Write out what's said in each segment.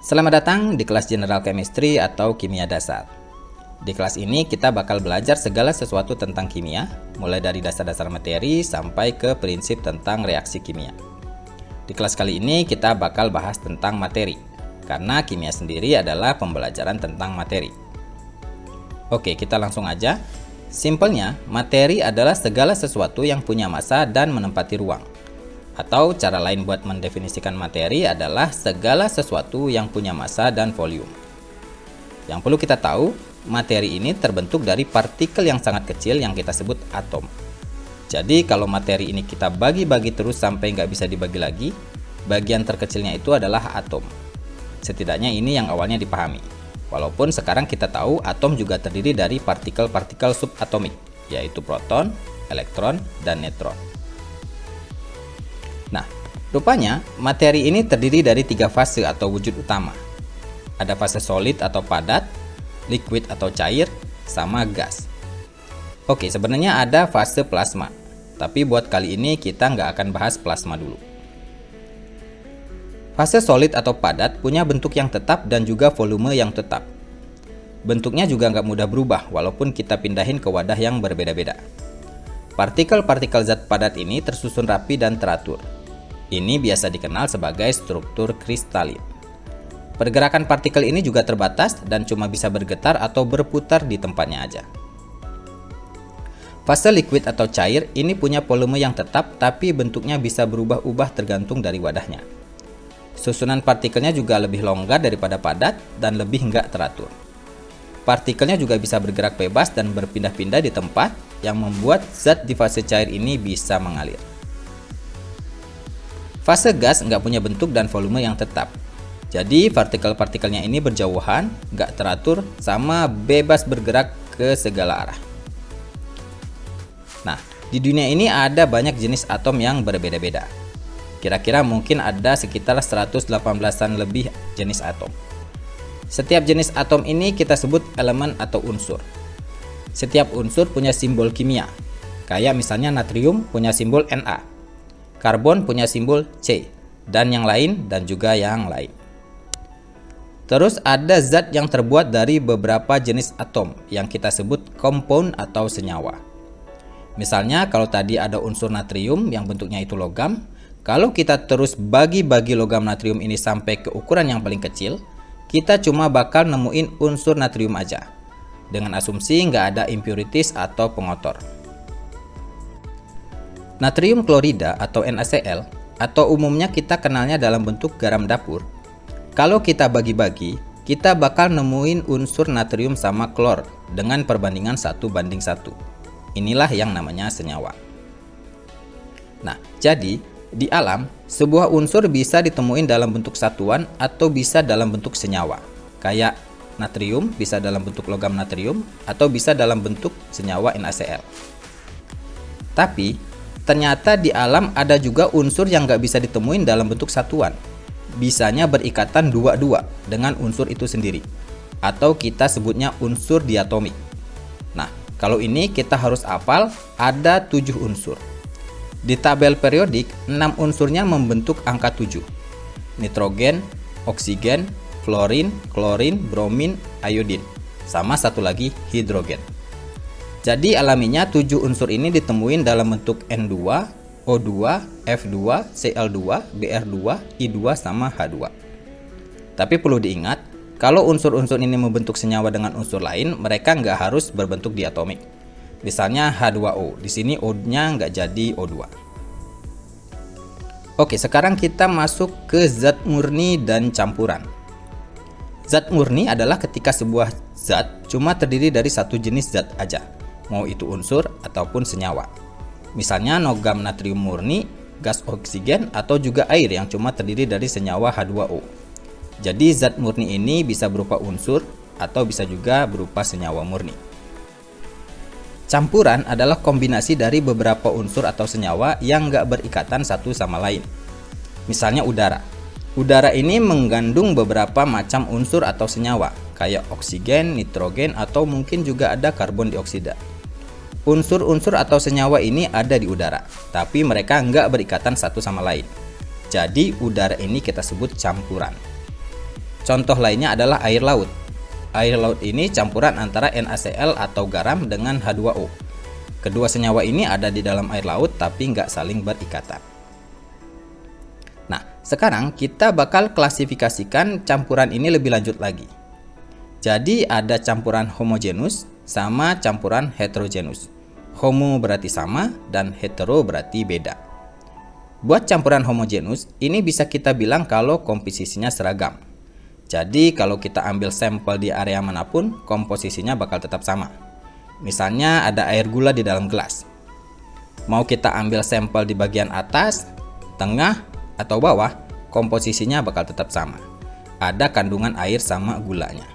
Selamat datang di kelas General Chemistry atau Kimia Dasar. Di kelas ini kita bakal belajar segala sesuatu tentang kimia, mulai dari dasar-dasar materi sampai ke prinsip tentang reaksi kimia. Di kelas kali ini kita bakal bahas tentang materi, karena kimia sendiri adalah pembelajaran tentang materi. Oke, kita langsung aja. Simpelnya, materi adalah segala sesuatu yang punya massa dan menempati ruang. Atau cara lain buat mendefinisikan materi adalah segala sesuatu yang punya massa dan volume. Yang perlu kita tahu, materi ini terbentuk dari partikel yang sangat kecil yang kita sebut atom. Jadi kalau materi ini kita bagi-bagi terus sampai nggak bisa dibagi lagi, bagian terkecilnya itu adalah atom. Setidaknya ini yang awalnya dipahami. Walaupun sekarang kita tahu atom juga terdiri dari partikel-partikel subatomik, yaitu proton, elektron, dan neutron. Nah, rupanya materi ini terdiri dari 3 fase atau wujud utama. Ada fase solid atau padat, liquid atau cair, sama gas. Oke, sebenarnya ada fase plasma, tapi buat kali ini kita nggak akan bahas plasma dulu. Fase solid atau padat punya bentuk yang tetap dan juga volume yang tetap. Bentuknya juga nggak mudah berubah walaupun kita pindahin ke wadah yang berbeda-beda. Partikel-partikel zat padat ini tersusun rapi dan teratur. Ini biasa dikenal sebagai struktur kristalin. Pergerakan partikel ini juga terbatas dan cuma bisa bergetar atau berputar di tempatnya aja. Fase liquid atau cair ini punya volume yang tetap tapi bentuknya bisa berubah-ubah tergantung dari wadahnya. Susunan partikelnya juga lebih longgar daripada padat dan lebih nggak teratur. Partikelnya juga bisa bergerak bebas dan berpindah-pindah di tempat yang membuat zat di fase cair ini bisa mengalir. Fase gas nggak punya bentuk dan volume yang tetap. Jadi partikel-partikelnya ini berjauhan, nggak teratur, sama bebas bergerak ke segala arah. Nah, di dunia ini ada banyak jenis atom yang berbeda-beda. Kira-kira mungkin ada sekitar 118-an lebih jenis atom. Setiap jenis atom ini kita sebut elemen atau unsur. Setiap unsur punya simbol kimia. Kayak misalnya natrium punya simbol Na. Karbon punya simbol C, dan yang lain dan juga yang lain. Terus ada zat yang terbuat dari beberapa jenis atom yang kita sebut compound atau senyawa. Misalnya kalau tadi ada unsur natrium yang bentuknya itu logam, kalau kita terus bagi-bagi logam natrium ini sampai ke ukuran yang paling kecil, kita cuma bakal nemuin unsur natrium aja, dengan asumsi nggak ada impurities atau pengotor. Natrium klorida atau NaCl, atau umumnya kita kenalnya dalam bentuk garam dapur. Kalau kita bagi-bagi, kita bakal nemuin unsur natrium sama klor dengan perbandingan 1:1. Inilah yang namanya senyawa. Nah, jadi di alam, sebuah unsur bisa ditemuin dalam bentuk satuan atau bisa dalam bentuk senyawa. Kayak natrium bisa dalam bentuk logam natrium atau bisa dalam bentuk senyawa NaCl. Tapi ternyata di alam ada juga unsur yang nggak bisa ditemuin dalam bentuk satuan. Bisanya berikatan dua-dua dengan unsur itu sendiri. Atau kita sebutnya unsur diatomik. Nah, kalau ini kita harus hafal ada 7 unsur. Di tabel periodik, 6 unsurnya membentuk angka 7. Nitrogen, oksigen, fluorin, klorin, bromin, iodin. Sama satu lagi hidrogen. Jadi alaminya 7 unsur ini ditemuin dalam bentuk N2, O2, F2, Cl2, Br2, I2, sama H2. Tapi perlu diingat, kalau unsur-unsur ini membentuk senyawa dengan unsur lain, mereka nggak harus berbentuk diatomik. Misalnya H2O, di sini O-nya nggak jadi O2. Oke, sekarang kita masuk ke zat murni dan campuran. Zat murni adalah ketika sebuah zat cuma terdiri dari satu jenis zat aja, mau itu unsur ataupun senyawa. Misalnya logam natrium murni, gas oksigen, atau juga air yang cuma terdiri dari senyawa H2O. Jadi zat murni ini bisa berupa unsur atau bisa juga berupa senyawa murni. Campuran adalah kombinasi dari beberapa unsur atau senyawa yang nggak berikatan satu sama lain. Misalnya udara. Udara ini mengandung beberapa macam unsur atau senyawa, kayak oksigen, nitrogen, atau mungkin juga ada karbon dioksida. Unsur-unsur atau senyawa ini ada di udara, tapi mereka nggak berikatan satu sama lain. Jadi udara ini kita sebut campuran. Contoh lainnya adalah air laut. Air laut ini campuran antara NaCl atau garam dengan H2O. Kedua senyawa ini ada di dalam air laut tapi nggak saling berikatan. Nah, sekarang kita bakal klasifikasikan campuran ini lebih lanjut lagi. Jadi ada campuran homogenus sama campuran heterogenus. Homo berarti sama dan hetero berarti beda. Buat campuran homogenus, ini bisa kita bilang kalau komposisinya seragam. Jadi kalau kita ambil sampel di area manapun, komposisinya bakal tetap sama. Misalnya ada air gula di dalam gelas. Mau kita ambil sampel di bagian atas, tengah, atau bawah, komposisinya bakal tetap sama. Ada kandungan air sama gulanya.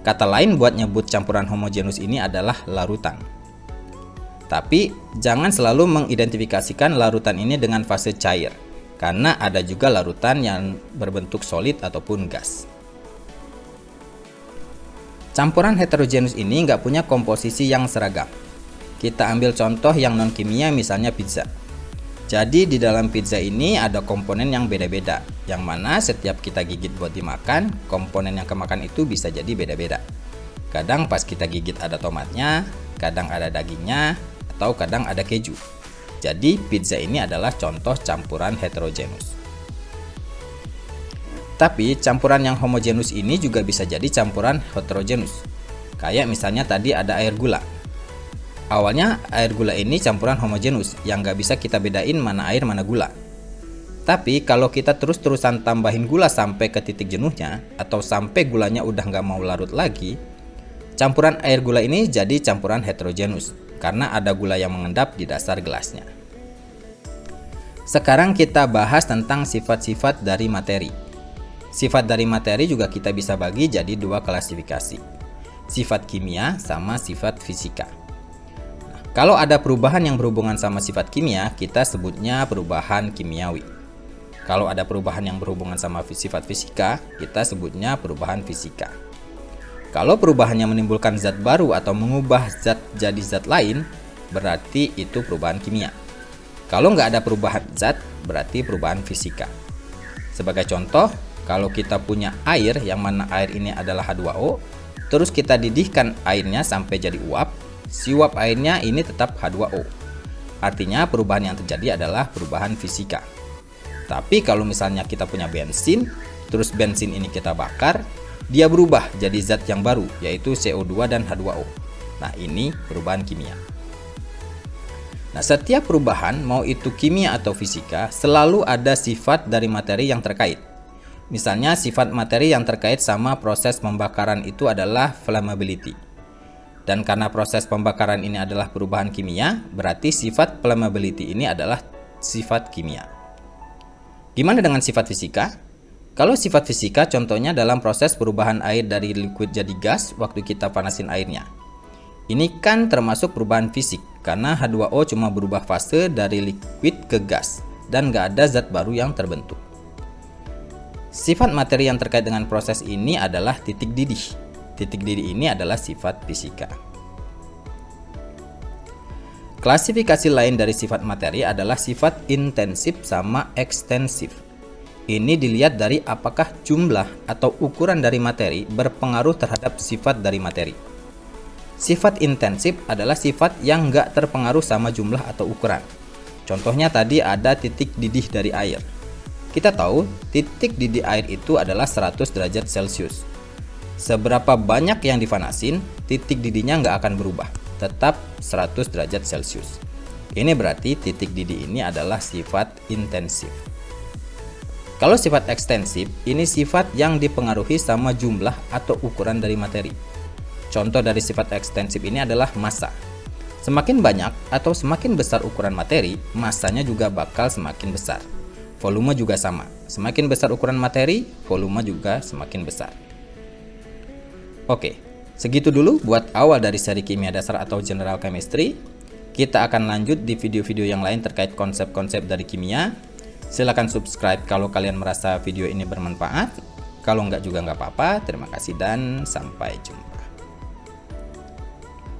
Kata lain buat nyebut campuran homogenus ini adalah larutan. Tapi jangan selalu mengidentifikasikan larutan ini dengan fase cair, karena ada juga larutan yang berbentuk solid ataupun gas. Campuran heterogenus ini nggak punya komposisi yang seragam. Kita ambil contoh yang non-kimia, misalnya pizza. Jadi di dalam pizza ini ada komponen yang beda-beda, yang mana setiap kita gigit buat dimakan, komponen yang kemakan itu bisa jadi beda-beda. Kadang pas kita gigit ada tomatnya, kadang ada dagingnya, atau kadang ada keju. Jadi pizza ini adalah contoh campuran heterogenus. Tapi campuran yang homogenus ini juga bisa jadi campuran heterogenus. Kayak misalnya tadi ada air gula. Awalnya air gula ini campuran homogenus yang nggak bisa kita bedain mana air mana gula. Tapi kalau kita terus-terusan tambahin gula sampai ke titik jenuhnya atau sampai gulanya udah nggak mau larut lagi, campuran air gula ini jadi campuran heterogenus karena ada gula yang mengendap di dasar gelasnya. Sekarang kita bahas tentang sifat-sifat dari materi. Sifat dari materi juga kita bisa bagi jadi dua klasifikasi. Sifat kimia sama sifat fisika. Kalau ada perubahan yang berhubungan sama sifat kimia, kita sebutnya perubahan kimiawi. Kalau ada perubahan yang berhubungan sama sifat fisika, kita sebutnya perubahan fisika. Kalau perubahannya menimbulkan zat baru atau mengubah zat jadi zat lain, berarti itu perubahan kimia. Kalau nggak ada perubahan zat, berarti perubahan fisika. Sebagai contoh, kalau kita punya air yang mana air ini adalah H2O, terus kita didihkan airnya sampai jadi uap, si uap airnya ini tetap H2O. Artinya perubahan yang terjadi adalah perubahan fisika. Tapi kalau misalnya kita punya bensin, terus bensin ini kita bakar, dia berubah jadi zat yang baru, yaitu CO2 dan H2O. Nah, ini perubahan kimia. Nah, setiap perubahan, mau itu kimia atau fisika, selalu ada sifat dari materi yang terkait. Misalnya, sifat materi yang terkait sama proses pembakaran itu adalah flammability. Dan karena proses pembakaran ini adalah perubahan kimia, berarti sifat flammability ini adalah sifat kimia. Gimana dengan sifat fisika? Kalau sifat fisika contohnya dalam proses perubahan air dari liquid jadi gas waktu kita panasin airnya. Ini kan termasuk perubahan fisik karena H2O cuma berubah fase dari liquid ke gas dan nggak ada zat baru yang terbentuk. Sifat materi yang terkait dengan proses ini adalah titik didih. Titik didih ini adalah sifat fisika. Klasifikasi lain dari sifat materi adalah sifat intensif sama ekstensif. Ini dilihat dari apakah jumlah atau ukuran dari materi berpengaruh terhadap sifat dari materi. Sifat intensif adalah sifat yang nggak terpengaruh sama jumlah atau ukuran. Contohnya tadi ada titik didih dari air. Kita tahu titik didih air itu adalah 100 derajat Celcius. Seberapa banyak yang dipanasin, titik didihnya nggak akan berubah, tetap 100 derajat Celcius. Ini berarti titik didih ini adalah sifat intensif. Kalau sifat ekstensif, ini sifat yang dipengaruhi sama jumlah atau ukuran dari materi. Contoh dari sifat ekstensif ini adalah massa. Semakin banyak atau semakin besar ukuran materi, massanya juga bakal semakin besar. Volume juga sama. Semakin besar ukuran materi, volume juga semakin besar. Oke, segitu dulu buat awal dari seri kimia dasar atau general chemistry. Kita akan lanjut di video-video yang lain terkait konsep-konsep dari kimia. Silahkan subscribe kalau kalian merasa video ini bermanfaat. Kalau enggak juga nggak apa-apa. Terima kasih dan sampai jumpa.